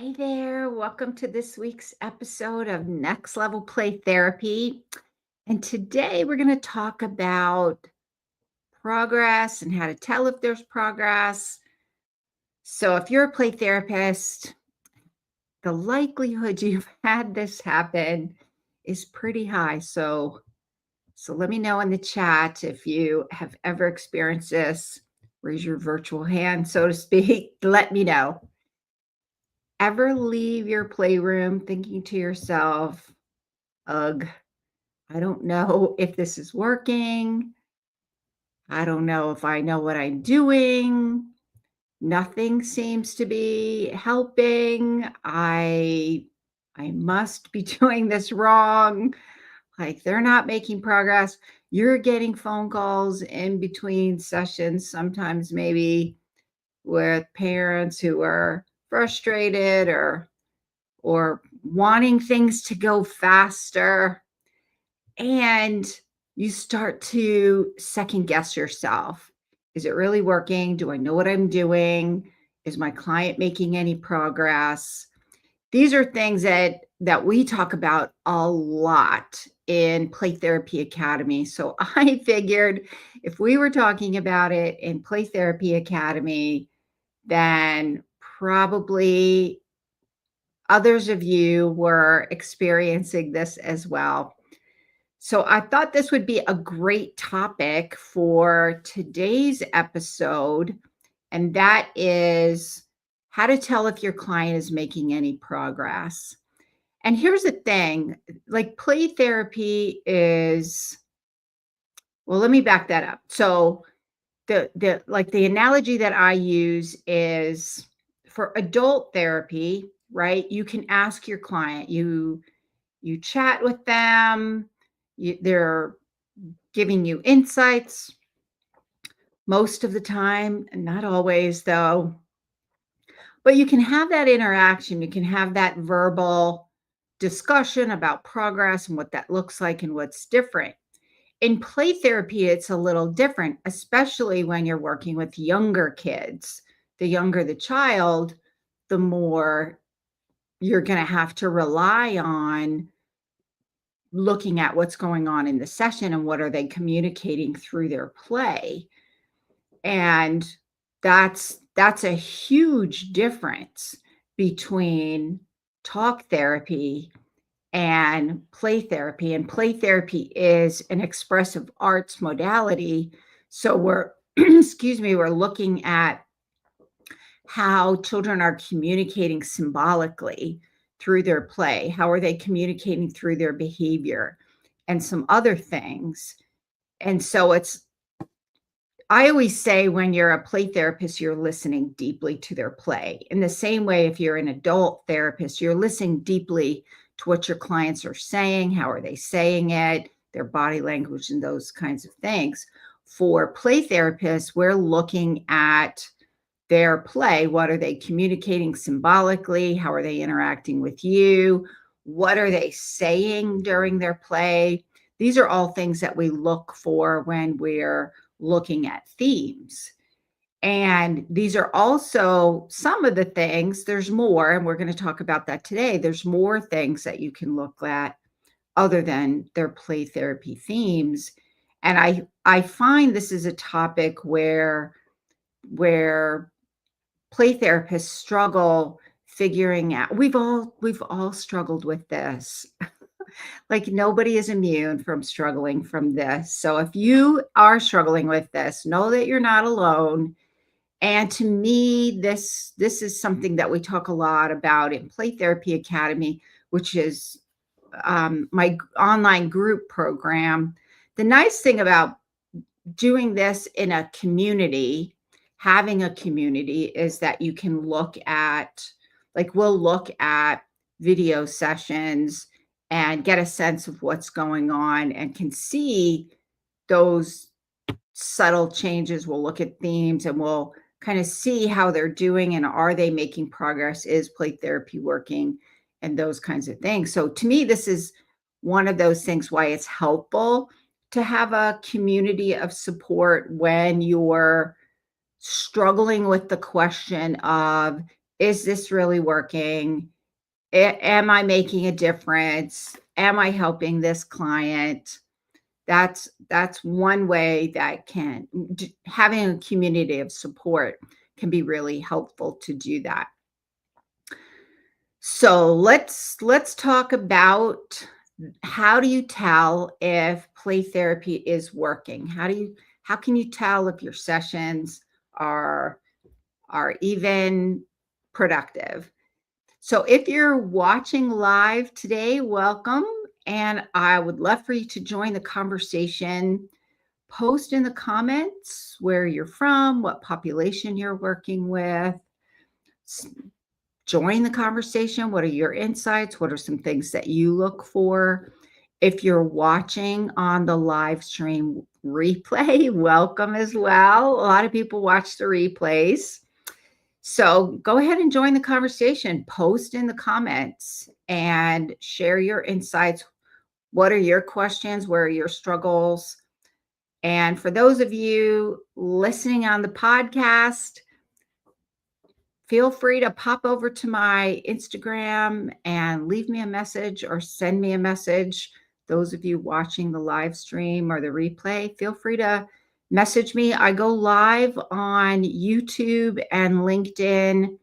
Hey there, welcome to this week's episode of Next Level Play Therapy. And today we're going to talk about progress and how to tell if there's progress. So, if you're a play therapist, the likelihood you've had this happen is pretty high. So let me know in the chat if you have ever experienced this. Raise your virtual hand, so to speak. Let me know. Ever leave your playroom thinking to yourself, ugh, I don't know if this is working. I don't know if I know what I'm doing. Nothing seems to be helping. I must be doing this wrong. Like they're not making progress. You're getting phone calls in between sessions, sometimes maybe with parents who are frustrated or wanting things to go faster. And you start to second guess yourself. Is it really working? Do I know what I'm doing? Is my client making any progress? These are things that we talk about a lot in Play Therapy Academy. So I figured if we were talking about it in Play Therapy Academy, then probably others of you were experiencing this as well. So I thought this would be a great topic for today's episode, and that is how to tell if your client is making any progress. And here's the thing, like play therapy is, well, let me back that up. So the analogy that I use is for adult therapy, right? You can ask your client, you chat with them, they're giving you insights most of the time, not always though. But you can have that interaction, you can have that verbal discussion about progress and what that looks like and what's different. In play therapy, it's a little different, especially when you're working with younger kids. The younger the child, the more you're going to have to rely on looking at what's going on in the session and what are they communicating through their play. And that's a huge difference between talk therapy and play therapy. And play therapy is an expressive arts modality. So we're, excuse me, we're looking at how children are communicating symbolically through their play. How are they communicating through their behavior and some other things? And so I always say when you're a play therapist, you're listening deeply to their play. In the same way, if you're an adult therapist, you're listening deeply to what your clients are saying. How are they saying it? Their body language and those kinds of things. For play therapists, we're looking at their play. What are they communicating symbolically? How are they interacting with you? What are they saying during their play? These are all things that we look for when we're looking at themes. And these are also some of the things, there's more, and we're going to talk about that today. There's more things that you can look at other than their play therapy themes. And I find this is a topic where play therapists struggle figuring out. We've all struggled with this. Like nobody is immune from struggling from this. So if you are struggling with this, know that you're not alone. And to me, this is something that we talk a lot about in Play Therapy Academy, which is my online group program. The nice thing about doing this in a community, having a community, is that you can look at, like, we'll look at video sessions and get a sense of what's going on and can see those subtle changes. We'll look at themes and we'll kind of see how they're doing and are they making progress? Is play therapy working? And those kinds of things. So to me, this is one of those things why it's helpful to have a community of support when you're struggling with the question of, Is this really working? Am I making a difference? Am I helping this client? That's one way that having a community of support can be really helpful to do that. So let's talk about, how do you tell if play therapy is working? How can you tell if your sessions are even productive? So if you're watching live today, welcome. And I would love for you to join the conversation. Post in the comments where you're from, what population you're working with. Join the conversation. What are your insights? What are some things that you look for? If you're watching on the live stream replay, welcome as well. A lot of people watch the replays. So go ahead and join the conversation. Post in the comments and share your insights. What are your questions? Where are your struggles? And for those of you listening on the podcast, feel free to pop over to my Instagram and leave me a message or send me a message. Those of you watching the live stream or the replay, feel free to message me. I go live on YouTube and LinkedIn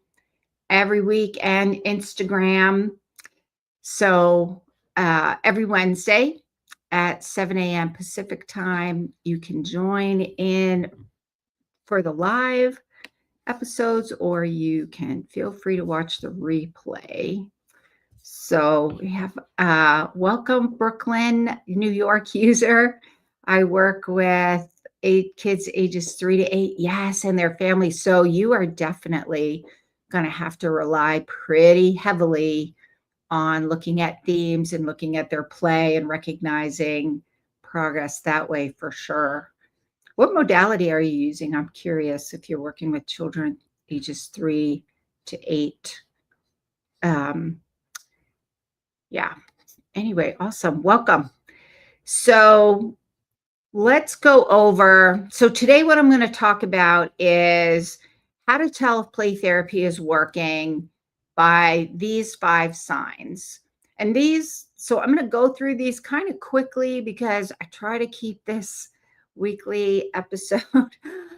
every week and Instagram. So every Wednesday at 7 a.m. Pacific time, you can join in for the live episodes, or you can feel free to watch the replay. So we have welcome Brooklyn, New York user. I work with 8 kids ages 3 to 8. Yes, and their families. So you are definitely going to have to rely pretty heavily on looking at themes and looking at their play and recognizing progress that way for sure. What modality are you using? I'm curious if you're working with children ages 3 to 8. Yeah. Anyway, awesome. Welcome. So let's go over. So today what I'm going to talk about is how to tell if play therapy is working by these 5 signs. And so I'm going to go through these kind of quickly because I try to keep this weekly episode.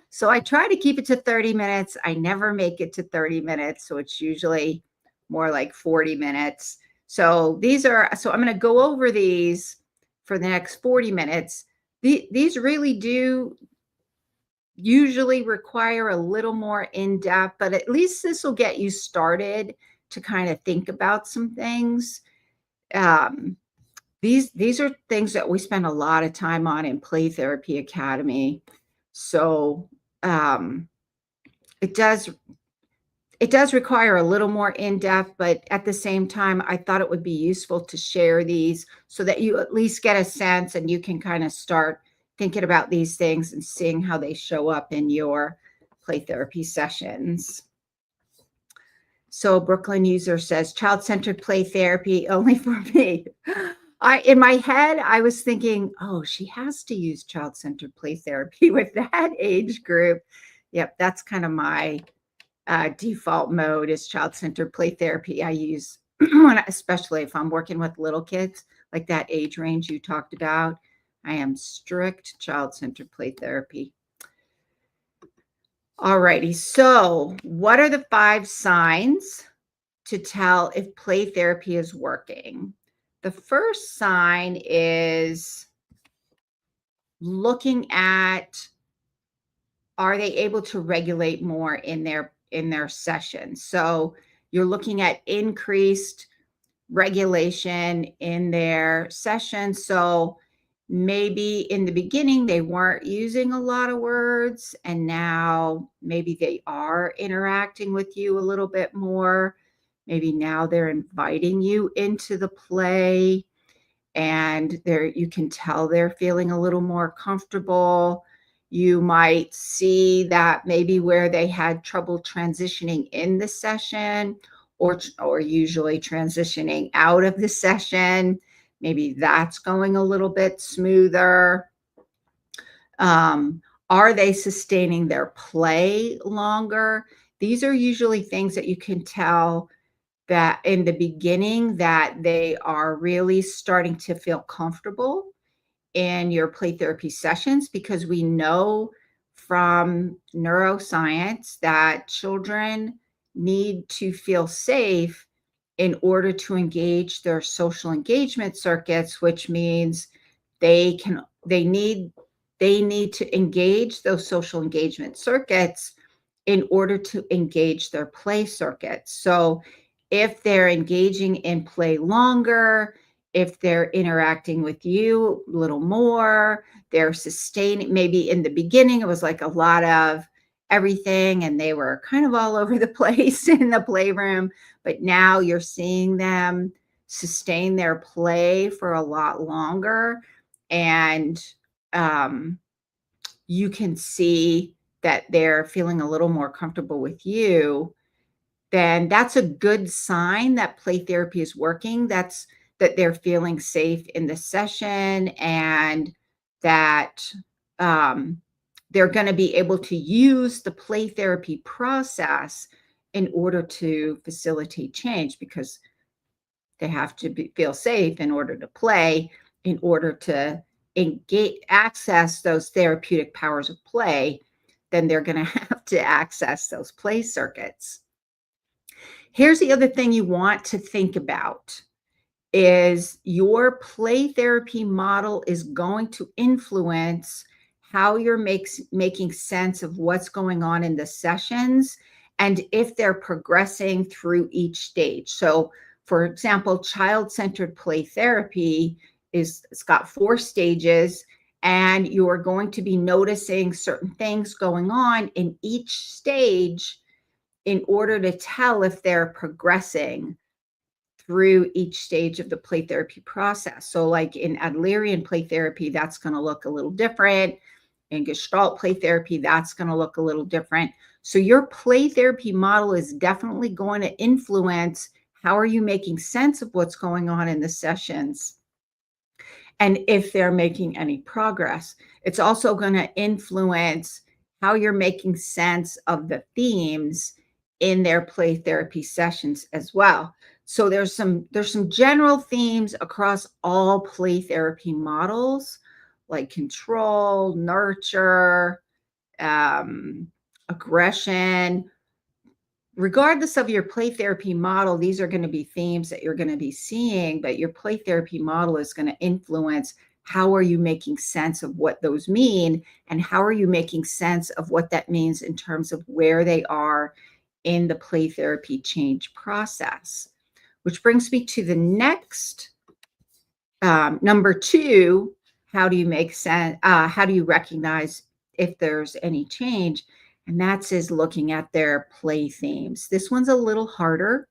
So I try to keep it to 30 minutes. I never make it to 30 minutes. So it's usually more like 40 minutes. So I'm going to go over these for the next 40 minutes. These really do usually require a little more in-depth, but at least this will get you started to kind of think about some things. These are things that we spend a lot of time on in Play Therapy Academy. So it does require a little more in-depth, but at the same time, I thought it would be useful to share these so that you at least get a sense and you can kind of start thinking about these things and seeing how they show up in your play therapy sessions. So Brooklyn user says, child-centered play therapy only for me. In my head, I was thinking, oh, she has to use child-centered play therapy with that age group. Yep, that's kind of my default mode is child-centered play therapy. I use, especially if I'm working with little kids, like that age range you talked about. I am strict child-centered play therapy. All righty. So what are the 5 signs to tell if play therapy is working? The first sign is looking at, are they able to regulate more in their session? So you're looking at increased regulation in their session. So maybe in the beginning they weren't using a lot of words, and now maybe they are interacting with you a little bit more. Maybe now they're inviting you into the play, and you can tell they're feeling a little more comfortable. You might see that maybe where they had trouble transitioning in the session, or usually transitioning out of the session, maybe that's going a little bit smoother. Are they sustaining their play longer? These are usually things that you can tell that in the beginning that they are really starting to feel comfortable in your play therapy sessions, because we know from neuroscience that children need to feel safe in order to engage their social engagement circuits, which means they need to engage those social engagement circuits in order to engage their play circuits. So if they're engaging in play longer, if they're interacting with you a little more, they're sustaining, maybe in the beginning, it was like a lot of everything and they were kind of all over the place in the playroom, but now you're seeing them sustain their play for a lot longer. And um, you can see that they're feeling a little more comfortable with you, then that's a good sign that play therapy is working. That they're feeling safe in the session, and that um, they're going to be able to use the play therapy process in order to facilitate change, because they have to feel safe in order to play, in order to access those therapeutic powers of play. Then they're going to have to access those play circuits. Here's the other thing you want to think about is your play therapy model is going to influence how you're making sense of what's going on in the sessions and if they're progressing through each stage. So, for example, child-centered play therapy it's got 4 stages, and you're going to be noticing certain things going on in each stage in order to tell if they're progressing through each stage of the play therapy process. So like in Adlerian play therapy, that's going to look a little different. In Gestalt play therapy, that's going to look a little different. So your play therapy model is definitely going to influence how are you making sense of what's going on in the sessions and if they're making any progress. It's also going to influence how you're making sense of the themes in their play therapy sessions as well. So there's some general themes across all play therapy models, like control, nurture, aggression. Regardless of your play therapy model, these are going to be themes that you're going to be seeing, but your play therapy model is going to influence how are you making sense of what those mean, and how are you making sense of what that means in terms of where they are in the play therapy change process. Which brings me to the next number 2. How do you make sense? How do you recognize if there's any change? And that's is looking at their play themes. This one's a little harder.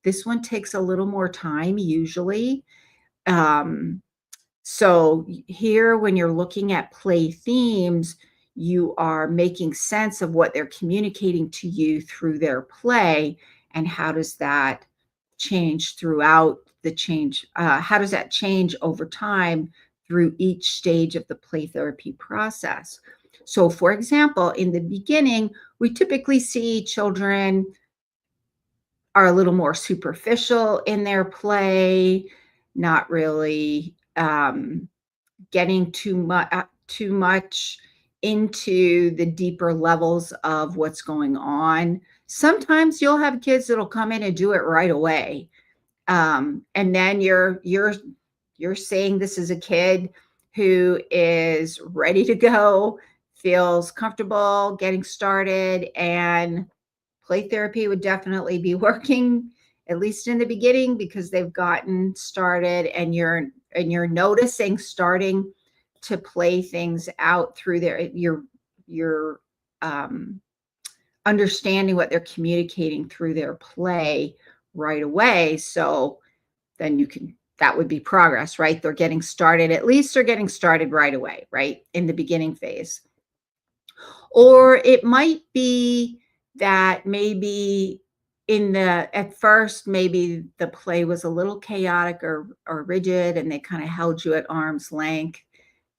This one takes a little more time usually. So here, when you're looking at play themes, you are making sense of what they're communicating to you through their play, and how does that change throughout the change? How does that change over time through each stage of the play therapy process? So, for example, in the beginning, we typically see children are a little more superficial in their play, not really getting too much into the deeper levels of what's going on. Sometimes you'll have kids that'll come in and do it right away, and then you're saying this is a kid who is ready to go, feels comfortable getting started, and play therapy would definitely be working, at least in the beginning, because they've gotten started, and you're noticing starting to play things out through your understanding what they're communicating through their play right away. So then that would be progress, right? They're getting started, at least they're getting started right away, right? In the beginning phase. Or it might be that maybe at first, maybe the play was a little chaotic or rigid, and they kind of held you at arm's length.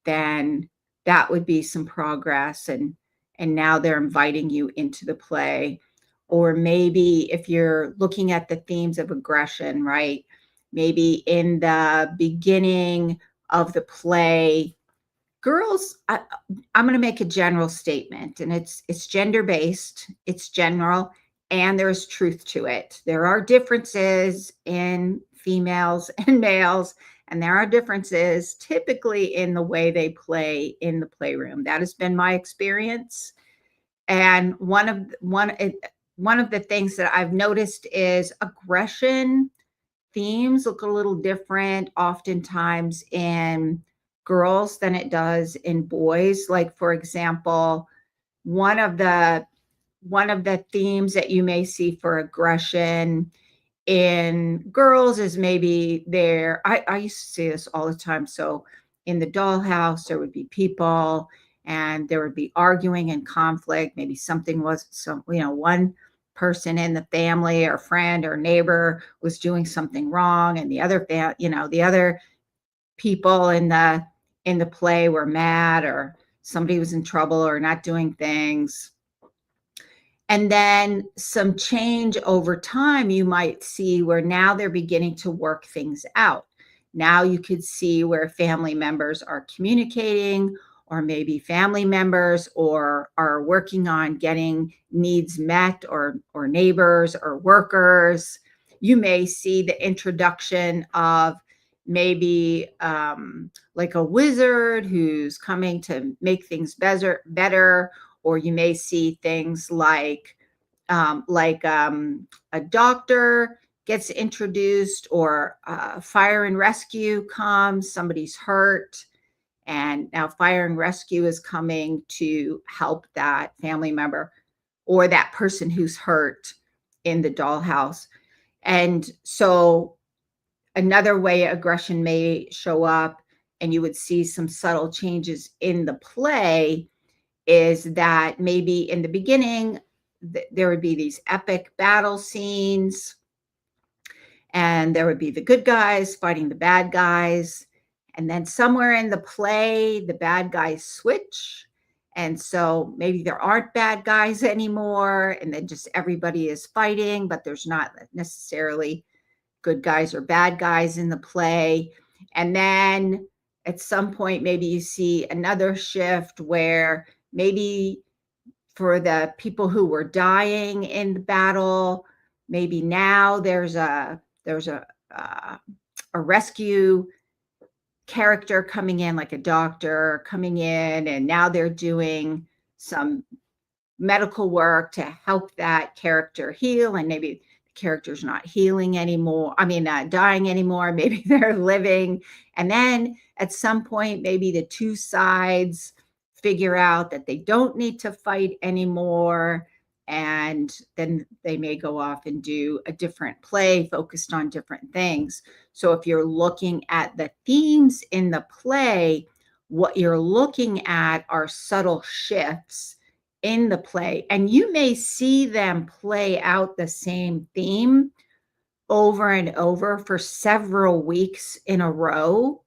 Then that would be some progress, and now they're inviting you into the play. Or maybe if you're looking at the themes of aggression, right? Maybe in the beginning of the play, girls, I'm going to make a general statement, and it's gender based, it's general, and there's truth to it. There are differences in females and males, and there are differences typically in the way they play in the playroom. That has been my experience. And one of the things that I've noticed is aggression themes look a little different oftentimes in girls than it does in boys. Like, for example, one of the one of the themes that you may see for aggression in girls is maybe there. I used to see this all the time. So in the dollhouse, there would be people and there would be arguing and conflict. Maybe something was one person in the family or friend or neighbor was doing something wrong, and the other people in the play were mad, or somebody was in trouble or not doing things. And then some change over time, you might see where now they're beginning to work things out. Now you could see where family members are communicating, or maybe family members or are working on getting needs met, or neighbors or workers. You may see the introduction of maybe like a wizard who's coming to make things better, or you may see things a doctor gets introduced, or fire and rescue comes, somebody's hurt, and now fire and rescue is coming to help that family member or that person who's hurt in the dollhouse. And so another way aggression may show up, and you would see some subtle changes in the play, is that maybe in the beginning, there would be these epic battle scenes, and there would be the good guys fighting the bad guys. And then somewhere in the play, the bad guys switch. And so maybe there aren't bad guys anymore. And then just everybody is fighting, but there's not necessarily good guys or bad guys in the play. And then at some point, maybe you see another shift where maybe for the people who were dying in the battle, maybe now there's a rescue character coming in, like a doctor coming in, and now they're doing some medical work to help that character heal, and maybe the character's not healing anymore. Not dying anymore. Maybe they're living. And then at some point, maybe the two sides figure out that they don't need to fight anymore. And then they may go off and do a different play focused on different things. So if you're looking at the themes in the play, what you're looking at are subtle shifts in the play. And you may see them play out the same theme over and over for several weeks in a row.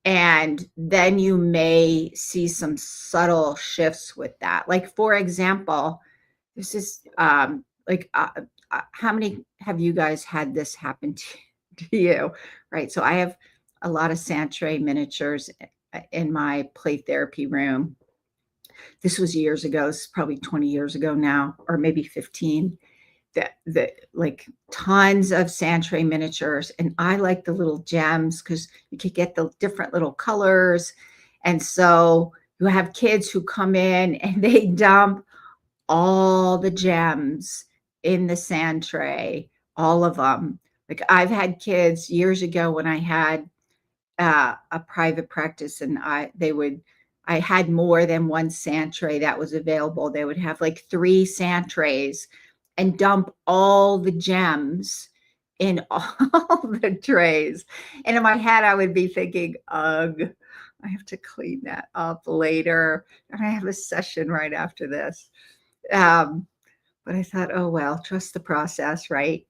And then you may see some subtle shifts with that. Like, for example, this is how many have you guys had this happen to you? Right. So I have a lot of Santray miniatures in my play therapy room. This was years ago. This is probably 20 years ago now, or maybe 15. That like tons of Santray miniatures, and I like the little gems because you could get the different little colors. And so you have kids who come in and they dump all the gems in the Santray, all of them. Like, I've had kids years ago when I had a private practice, and I had more than one Santray that was available. They would have like 3 Santrays and dump all the gems in all the trays. And in my head, I would be thinking, ugh, I have to clean that up later. And I have a session right after this. But I thought, oh, well, trust the process, right?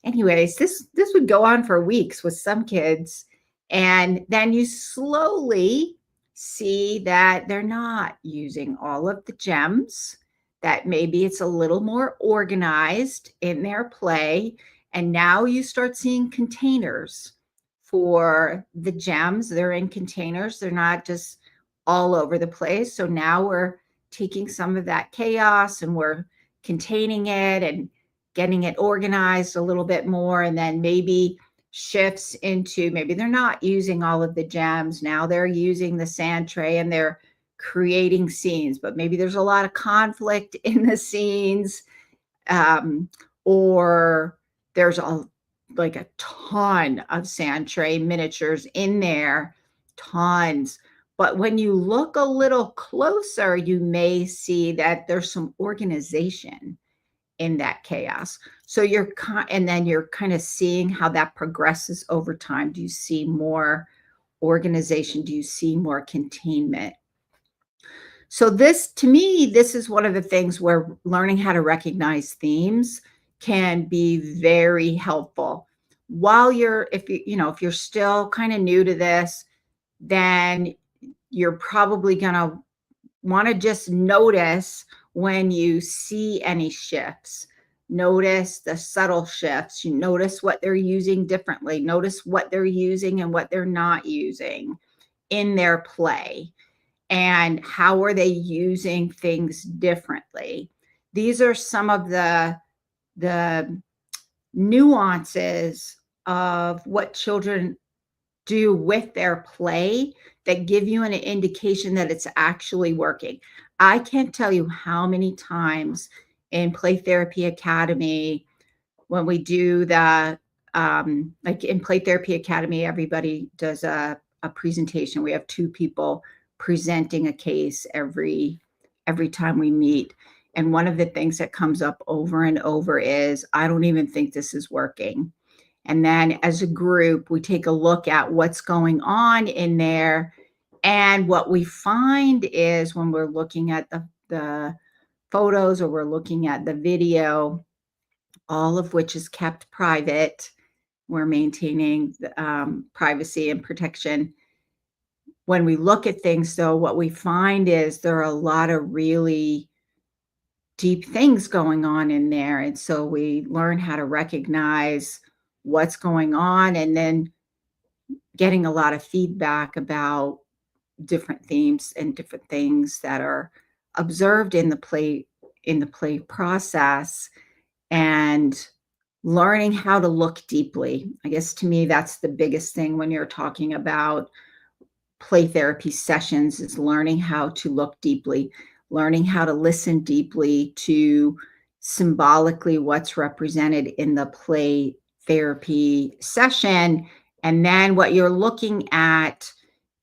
Anyways, this would go on for weeks with some kids. And then you slowly see that they're not using all of the gems that maybe it's a little more organized in their play. And now you start seeing containers for the gems. They're in containers, they're not just all over the place. So now we're taking some of that chaos and we're containing it and getting it organized a little bit more. And then maybe shifts into, maybe they're not using all of the gems. Now they're using the sand tray and they're creating scenes, but maybe there's a lot of conflict in the scenes, or there's like a ton of sand tray miniatures in there, tons. But when you look a little closer, you may see that there's some organization in that chaos. So and then you're kind of seeing how that progresses over time. Do you see more organization? Do you see more containment? So this, to me, this is one of the things where learning how to recognize themes can be very helpful. While if if you're still kind of new to this, then you're probably going to want to just notice when you see any shifts. Notice the subtle shifts. You notice what they're using differently. Notice what they're using and what they're not using in their play, and how are they using things differently. These are some of the nuances of what children do with their play that give you an indication that it's actually working. I can't tell you how many times in Play Therapy Academy, when we do like in Play Therapy Academy, everybody does a presentation. We have two people presenting a case every time we meet. And one of the things that comes up over and over is, I don't even think this is working. And then as a group, we take a look at what's going on in there. And what we find is when we're looking at the photos or we're looking at the video, all of which is kept private, we're maintaining privacy and protection. When we look at things, though, what we find is there are a lot of really deep things going on in there. And so we learn how to recognize what's going on, and then getting a lot of feedback about different themes and different things that are observed in the play process, and learning how to look deeply. I guess to me that's the biggest thing when you're talking about play therapy sessions, is learning how to look deeply, learning how to listen deeply to symbolically what's represented in the play therapy session. And then what you're looking at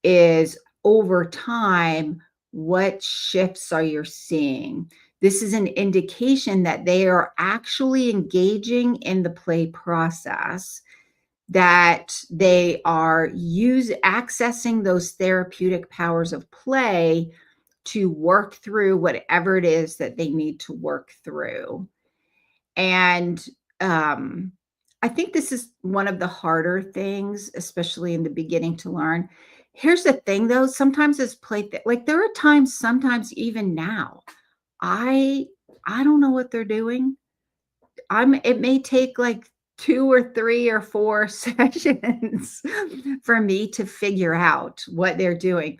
is, over time, what shifts are you seeing? This is an indication that they are actually engaging in the play process, that they are accessing those therapeutic powers of play to work through whatever it is that they need to work through. And I think this is one of the harder things, especially in the beginning, to learn. Here's the thing, though. Sometimes it's like there are times, sometimes even now, I don't know what they're doing. It may take like 2 or 3 or 4 sessions for me to figure out what they're doing.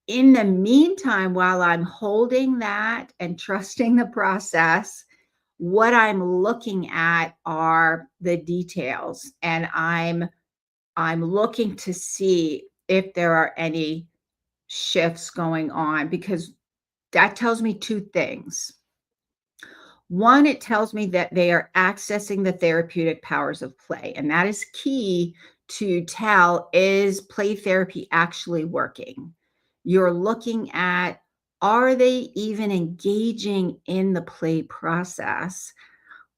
In the meantime, while I'm holding that and trusting the process, what I'm looking at are the details, and I'm looking to see if there are any shifts going on, because that tells me 2 things. One, it tells me that they are accessing the therapeutic powers of play, and that is key to tell, is play therapy actually working? You're looking at, are they even engaging in the play process?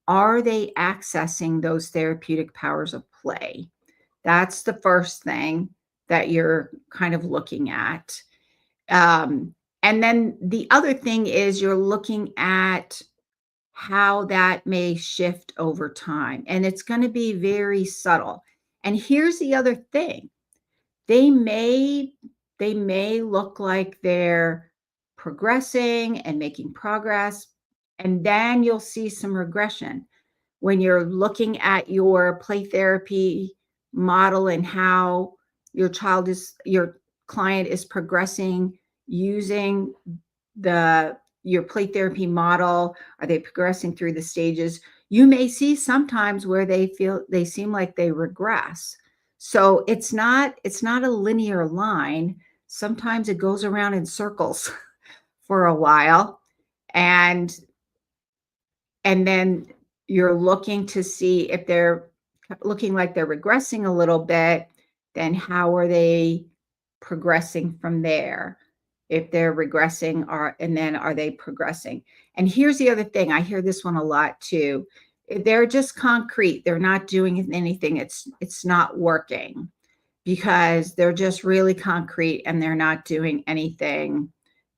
Are they accessing those therapeutic powers of play? That's the first thing that you're kind of looking at. And then the other thing is, you're looking at how that may shift over time. And it's going to be very subtle. And here's the other thing. They may look like they're progressing and making progress, And then you'll see some regression. When you're looking at your play therapy model and how your client is progressing using your play therapy model, are they progressing through the stages? You may see sometimes where they seem like they regress. So it's not a linear line. Sometimes it goes around in circles for a while, and then you're looking to see if they're looking like they're regressing a little bit, then how are they progressing from there? If they're regressing, and then are they progressing? And here's the other thing, I hear this one a lot too. If they're just concrete, they're not doing anything, it's not working because they're just really concrete and they're not doing anything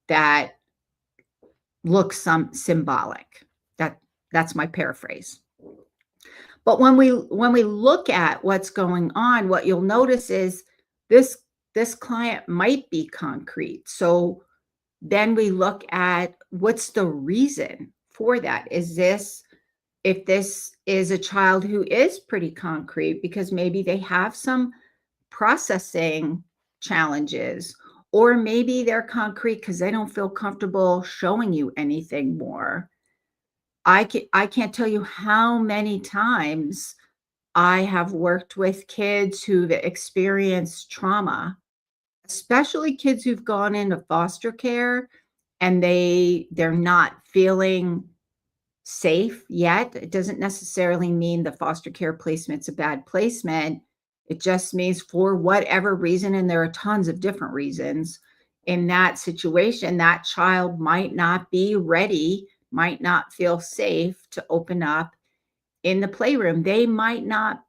that looks symbolic. That's my paraphrase. But when we look at what's going on, what you'll notice is this client might be concrete. So then we look at what's the reason for that. If this is a child who is pretty concrete because maybe they have some processing challenges, or maybe they're concrete because they don't feel comfortable showing you anything more. I can't tell you how many times I have worked with kids who've experienced trauma, especially kids who've gone into foster care and they're not feeling safe yet. It doesn't necessarily mean the foster care placement's a bad placement. It just means for whatever reason, and there are tons of different reasons, in that situation, that child might not be ready, might not feel safe to open up in the playroom. They might not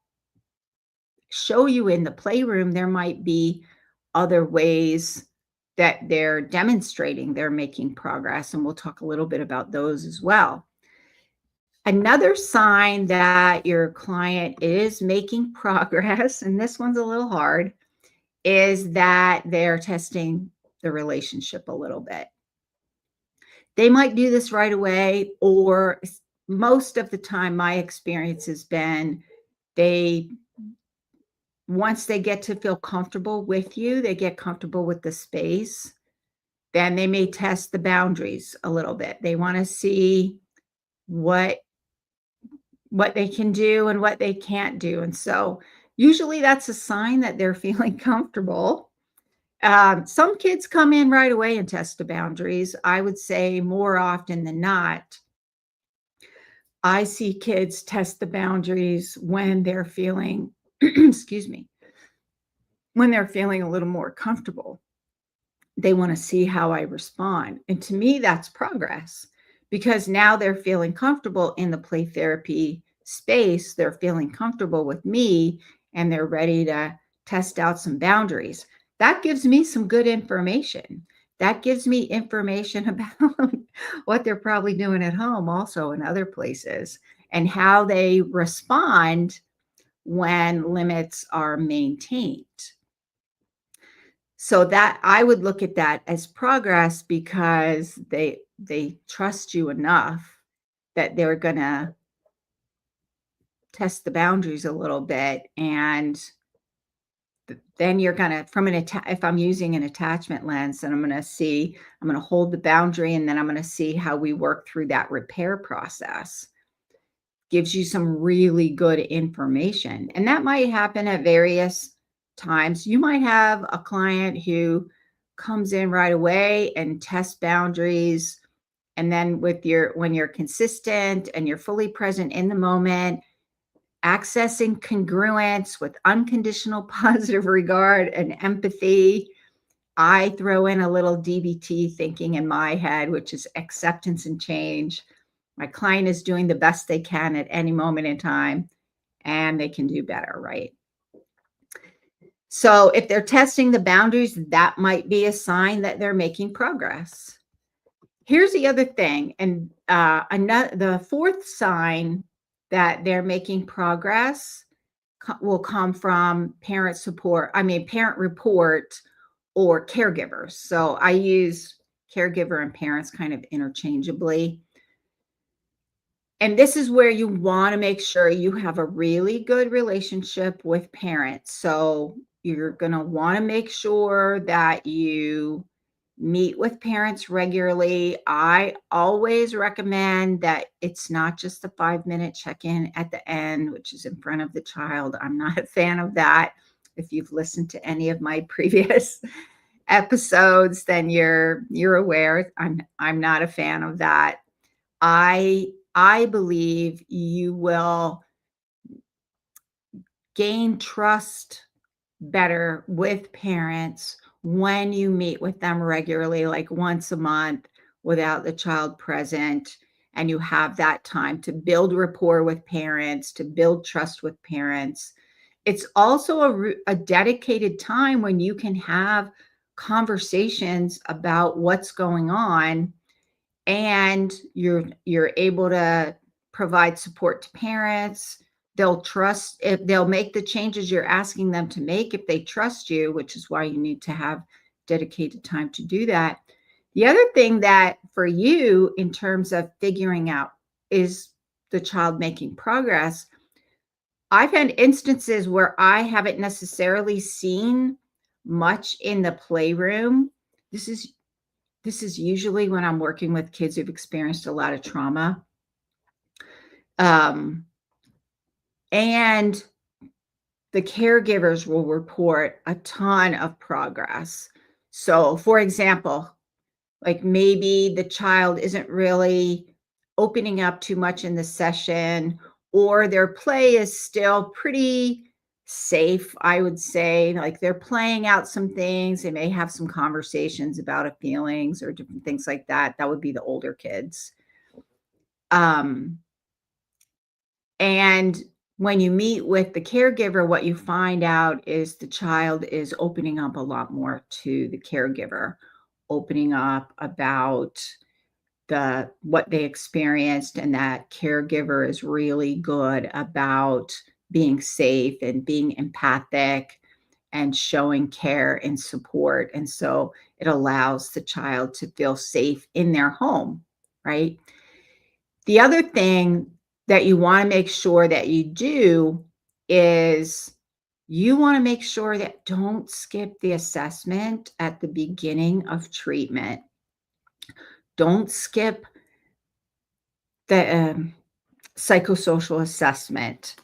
show you in the playroom. There might be other ways that they're demonstrating they're making progress, and we'll talk a little bit about those as well. Another sign that your client is making progress, and this one's a little hard, is that they're testing the relationship a little bit. They might do this right away, or most of the time, my experience has been once they get to feel comfortable with you, they get comfortable with the space, then they may test the boundaries a little bit. They want to see what they can do and what they can't do. And so usually that's a sign that they're feeling comfortable. Some kids come in right away and test the boundaries. I would say more often than not, I see kids test the boundaries when they're feeling, excuse me, when they're feeling a little more comfortable. They want to see how I respond. And to me, that's progress, because now they're feeling comfortable in the play therapy space. They're feeling comfortable with me and they're ready to test out some boundaries. That gives me some good information. That gives me information about what they're probably doing at home also in other places, and how they respond when limits are maintained. So that I would look at that as progress, because they trust you enough that they're going to test the boundaries a little bit. And then you're going to, if I'm using an attachment lens, then I'm going to hold the boundary, and then I'm going to see how we work through that repair process. Gives you some really good information. And that might happen at various times. You might have a client who comes in right away and tests boundaries. And then when you're consistent and you're fully present in the moment, accessing congruence with unconditional positive regard and empathy, I throw in a little DBT thinking in my head, which is acceptance and change. My client is doing the best they can at any moment in time, and they can do better, right? So if they're testing the boundaries, that might be a sign that they're making progress. Here's the other thing, and the fourth sign that they're making progress will come from parent report or caregivers. So I use caregiver and parents kind of interchangeably. And this is where you want to make sure you have a really good relationship with parents. So you're going to want to make sure that you meet with parents regularly. I always recommend that it's not just a 5-minute check-in at the end, which is in front of the child. I'm not a fan of that. If you've listened to any of my previous episodes, then you're aware I'm not a fan of that. I believe you will gain trust better with parents when you meet with them regularly, like once a month without the child present, and you have that time to build rapport with parents, to build trust with parents. It's also a dedicated time when you can have conversations about what's going on, and you're able to provide support to parents. They'll trust, if they'll make the changes you're asking them to make if they trust you, which is why you need to have dedicated time to do that. The other thing that for you in terms of figuring out is the child making progress. I've had instances where I haven't necessarily seen much in the playroom. This is this is usually when I'm working with kids who've experienced a lot of trauma. Um, and the caregivers will report a ton of progress. So, for example, like maybe the child isn't really opening up too much in the session, or their play is still pretty safe, I would say. Like they're playing out some things. They may have some conversations about a feelings or different things like that. That would be the older kids. Um, and when you meet with the caregiver, what you find out is the child is opening up a lot more to the caregiver, opening up about what they experienced, and that caregiver is really good about being safe and being empathic and showing care and support. And so it allows the child to feel safe in their home, right? The other thing that you want to make sure that you do is you want to make sure that don't skip the assessment at the beginning of treatment. Don't skip the psychosocial assessment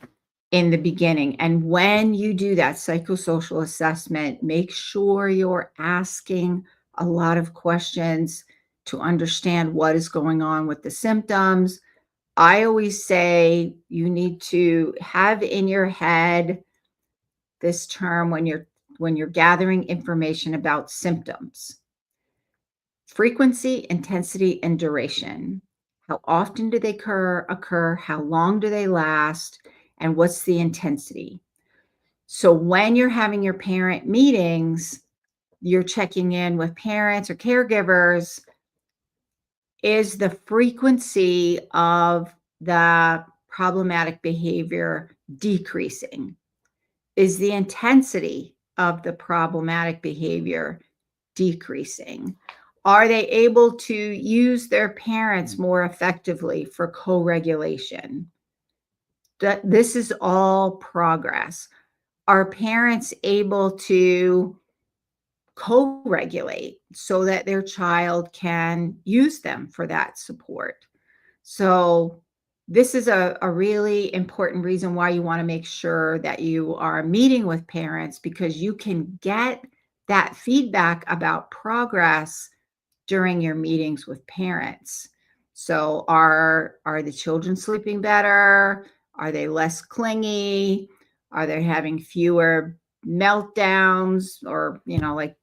in the beginning. And when you do that psychosocial assessment, make sure you're asking a lot of questions to understand what is going on with the symptoms. I always say you need to have in your head this term when you're gathering information about symptoms: frequency, intensity, and duration. How often do they occur? How long do they last? And what's the intensity? So when you're having your parent meetings, you're checking in with parents or caregivers. Is the frequency of the problematic behavior decreasing? Is the intensity of the problematic behavior decreasing? Are they able to use their parents more effectively for co-regulation? This is all progress. Are parents able to co-regulate so that their child can use them for that support? So this is a really important reason why you want to make sure that you are meeting with parents, because you can get that feedback about progress during your meetings with parents. So are the children sleeping better? Are they less clingy? Are they having fewer meltdowns, or like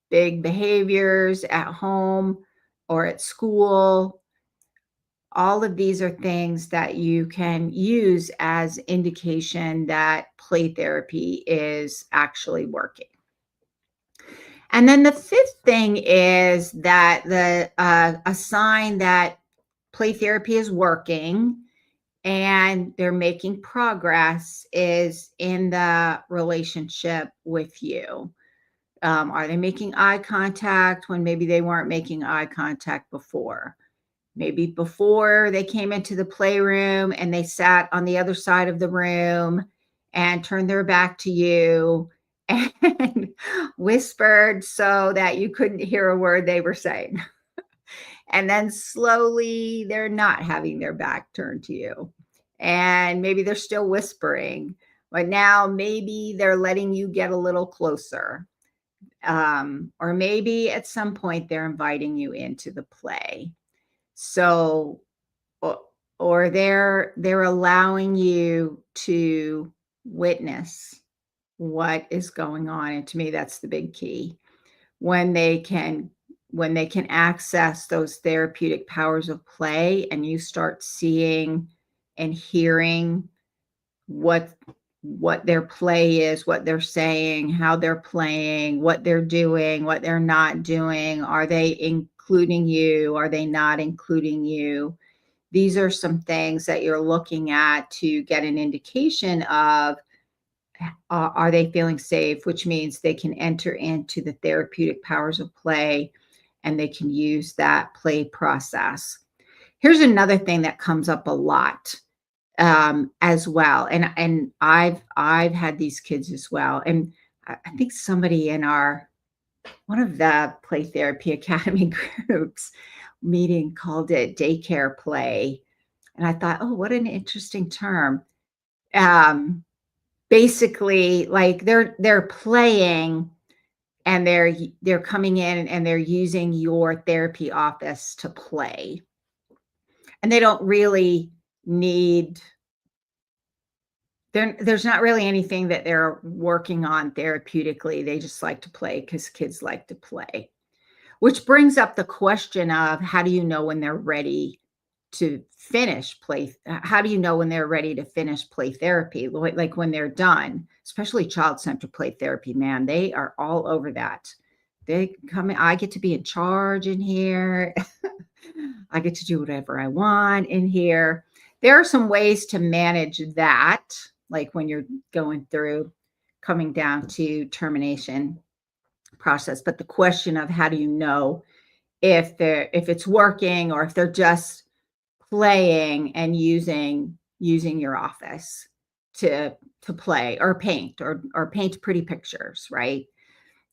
big behaviors at home or at school? All of these are things that you can use as indication that play therapy is actually working. And then the fifth thing is that a sign that play therapy is working and they're making progress is in the relationship with you. Are they making eye contact when maybe they weren't making eye contact before? maybe before they came into the playroom and they sat on the other side of the room and turned their back to you and whispered so that you couldn't hear a word they were saying. And then slowly they're not having their back turned to you. And maybe they're still whispering, but now maybe they're letting you get a little closer. Or maybe at some point they're inviting you into the play. So, or, or they're allowing you to witness what is going on. And to me, that's the big key. When they can access those therapeutic powers of play and you start seeing and hearing what their play is, what they're saying, how they're playing, what they're doing, what they're not doing. Are they including you? Are they not including you? These are some things that you're looking at to get an indication of, are they feeling safe, which means they can enter into the therapeutic powers of play and they can use that play process. Here's another thing that comes up a lot as well. And I've had these kids as well. And I think somebody in one of the Play Therapy Academy groups meeting called it daycare play. And I thought, oh, what an interesting term. Basically, like they're playing and they're coming in and they're using your therapy office to play. And they don't really need, there's not really anything that they're working on therapeutically. They just like to play because kids like to play, which brings up the question of, how do you know when they're ready to finish play? How do you know when they're ready to finish play therapy? Like when they're done, especially child-centered play therapy, man, they are all over that. They come in, I get to be in charge in here. I get to do whatever I want in here. There are some ways to manage that, like when you're going through, coming down to termination process. But the question of, how do you know if it's working, or if they're just playing and using your office to play or paint or paint pretty pictures, right?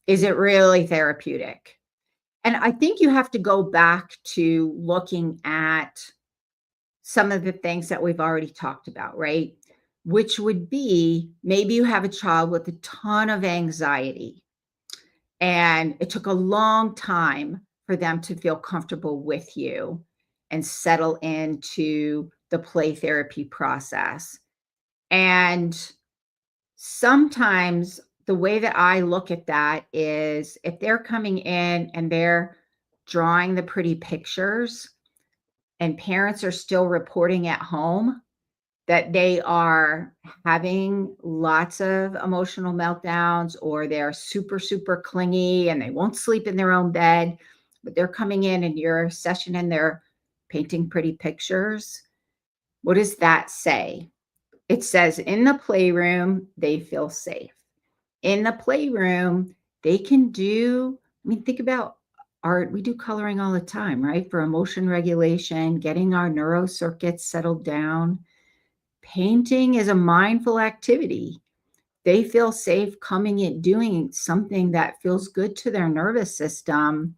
Is it really therapeutic? And I think you have to go back to looking at some of the things that we've already talked about, right? Which would be, maybe you have a child with a ton of anxiety and it took a long time for them to feel comfortable with you and settle into the play therapy process. And sometimes the way that I look at that is, if they're coming in and they're drawing the pretty pictures and parents are still reporting at home that they are having lots of emotional meltdowns, or they're super, super clingy and they won't sleep in their own bed, but they're coming in your session and they're painting pretty pictures. What does that say? It says, in the playroom, they feel safe. In the playroom, they can do, I mean, think about art. We do coloring all the time, right? For emotion regulation, getting our neurocircuits settled down. Painting is a mindful activity. They feel safe coming in, doing something that feels good to their nervous system.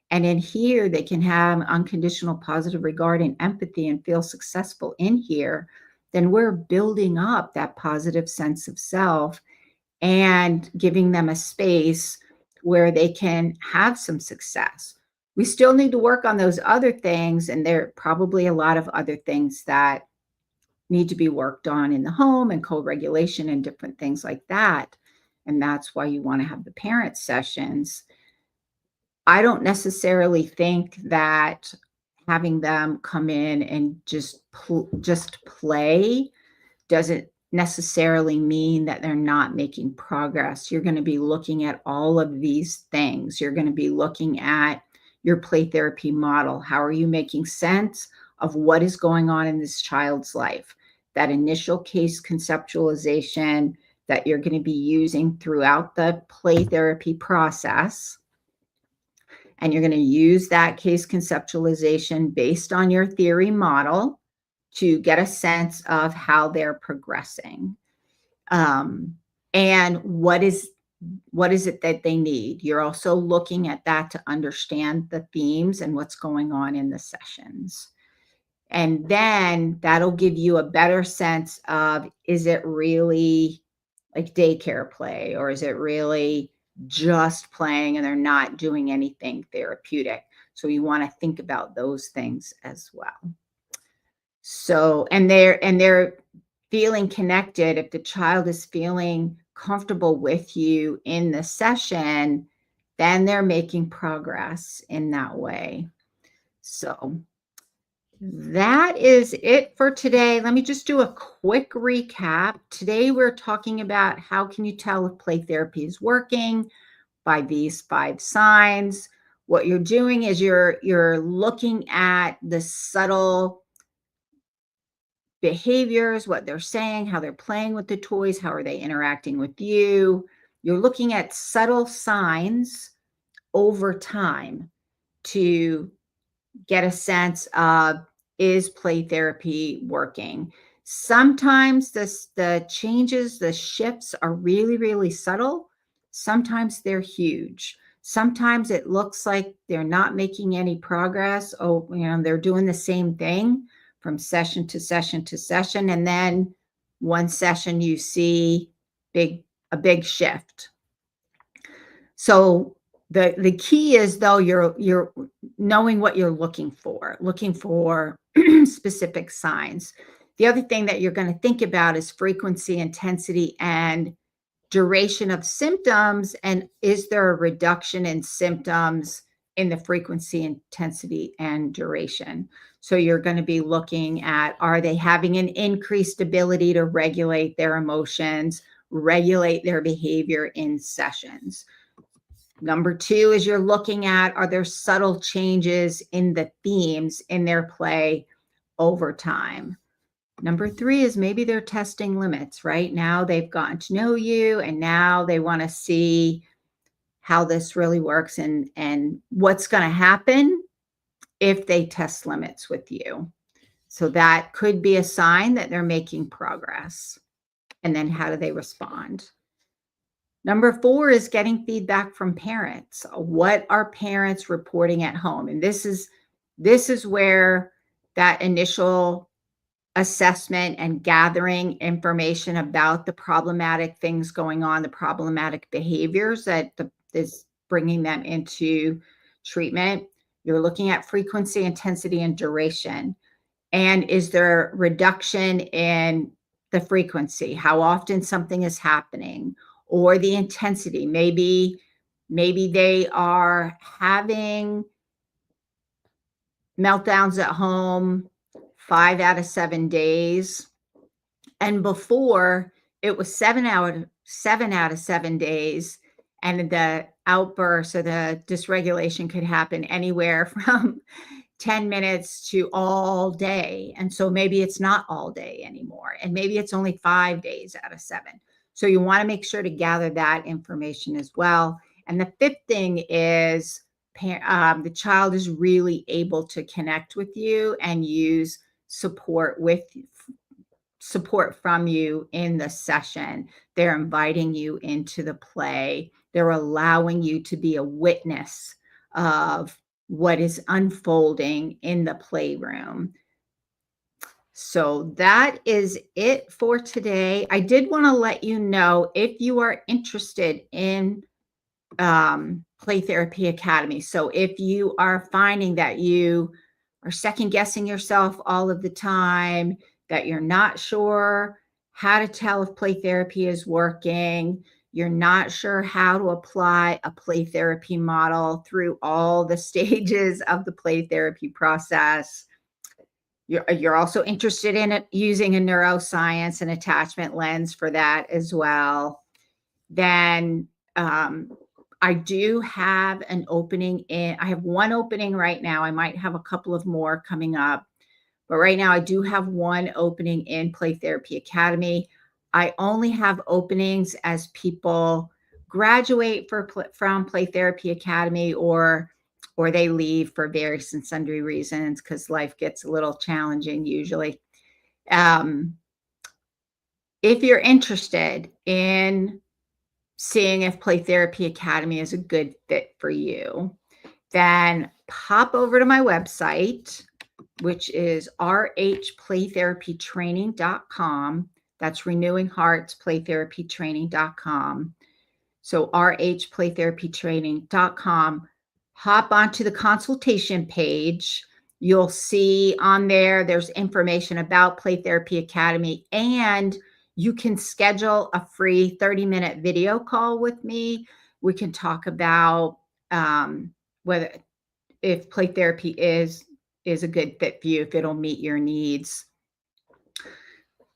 And in here, they can have unconditional positive regard and empathy and feel successful in here. Then we're building up that positive sense of self and giving them a space where they can have some success. We still need to work on those other things. And there are probably a lot of other things that need to be worked on in the home, and co-regulation and different things like that. And that's why you want to have the parent sessions. I don't necessarily think that having them come in and just play doesn't necessarily mean that they're not making progress. You're going to be looking at all of these things. You're going to be looking at your play therapy model. How are you making sense of what is going on in this child's life? That initial case conceptualization that you're going to be using throughout the play therapy process. and you're going to use that case conceptualization based on your theory model to get a sense of how they're progressing. And what is it that they need? You're also looking at that to understand the themes and what's going on in the sessions. And then that'll give you a better sense of, is it really like daycare play, or is it really just playing and they're not doing anything therapeutic? So you want to think about those things as well. So, and they're feeling connected. If the child is feeling comfortable with you in the session, then they're making progress in that way. So that is it for today. Let me just do a quick recap. Today we're talking about how can you tell if play therapy is working by these 5 signs. What you're doing is you're looking at the subtle behaviors, what they're saying, how they're playing with the toys, how are they interacting with you. You're looking at subtle signs over time to get a sense of, is play therapy working? Sometimes the changes, the shifts are really, really subtle. Sometimes they're huge. Sometimes it looks like they're not making any progress. Oh, they're doing the same thing from session to session to session. And then one session you see a big shift. So the key is, though, you're knowing what you're looking for specific signs. The other thing that you're going to think about is frequency, intensity, and duration of symptoms. And is there a reduction in symptoms in the frequency, intensity, and duration? So you're going to be looking at, are they having an increased ability to regulate their emotions, regulate their behavior in sessions? Number 2 is you're looking at, are there subtle changes in the themes in their play over time? Number 3 is maybe they're testing limits. Right now they've gotten to know you, and now they want to see how this really works and what's going to happen if they test limits with you. So that could be a sign that they're making progress. And then how do they respond? Number 4 is getting feedback from parents. What are parents reporting at home? And this is where that initial assessment and gathering information about the problematic things going on, the problematic behaviors that is bringing them into treatment. You're looking at frequency, intensity, and duration. And is there reduction in the frequency, how often something is happening, or the intensity? Maybe they are having meltdowns at home 5 out of 7 days. And before, it was 7 out of 7 days. And the outburst or the dysregulation could happen anywhere from 10 minutes to all day. And so maybe it's not all day anymore. And maybe it's only 5 days out of 7. So you want to make sure to gather that information as well. And the 5th thing is the child is really able to connect with you and use support from you in the session. They're inviting you into the play. They're allowing you to be a witness of what is unfolding in the playroom. So that is it for today. I did want to let you know, if you are interested in Play Therapy Academy. So if you are finding that you are second guessing yourself all of the time, that you're not sure how to tell if play therapy is working, you're not sure how to apply a play therapy model through all the stages of the play therapy process, you're also interested in using a neuroscience and attachment lens for that as well, then I do have an opening I have one opening right now. I might have a couple of more coming up, but right now I do have one opening in Play Therapy Academy. I only have openings as people graduate from Play Therapy Academy, or or they leave for various and sundry reasons because life gets a little challenging usually. Um, if you're interested in seeing if Play Therapy Academy is a good fit for you, then pop over to my website, which is rhplaytherapytraining.com. That's Renewing Hearts Playtherapytraining.com. So rhplaytherapytraining.com. Hop onto the consultation page. You'll see on there's information about Play Therapy Academy, and you can schedule a free 30-minute video call with me. We can talk about whether if play therapy is a good fit for you, if it'll meet your needs.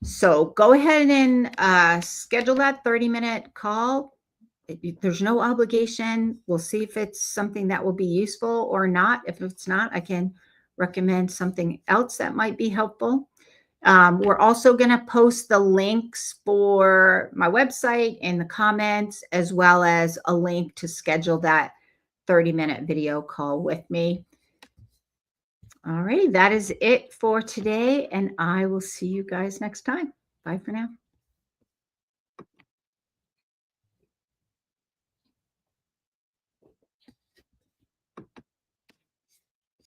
So go ahead and schedule that 30-minute call. There's no obligation. We'll see if it's something that will be useful or not. If it's not, I can recommend something else that might be helpful. We're also going to post the links for my website in the comments, as well as a link to schedule that 30-minute video call with me. All righty, that is it for today, and I will see you guys next time. Bye for now.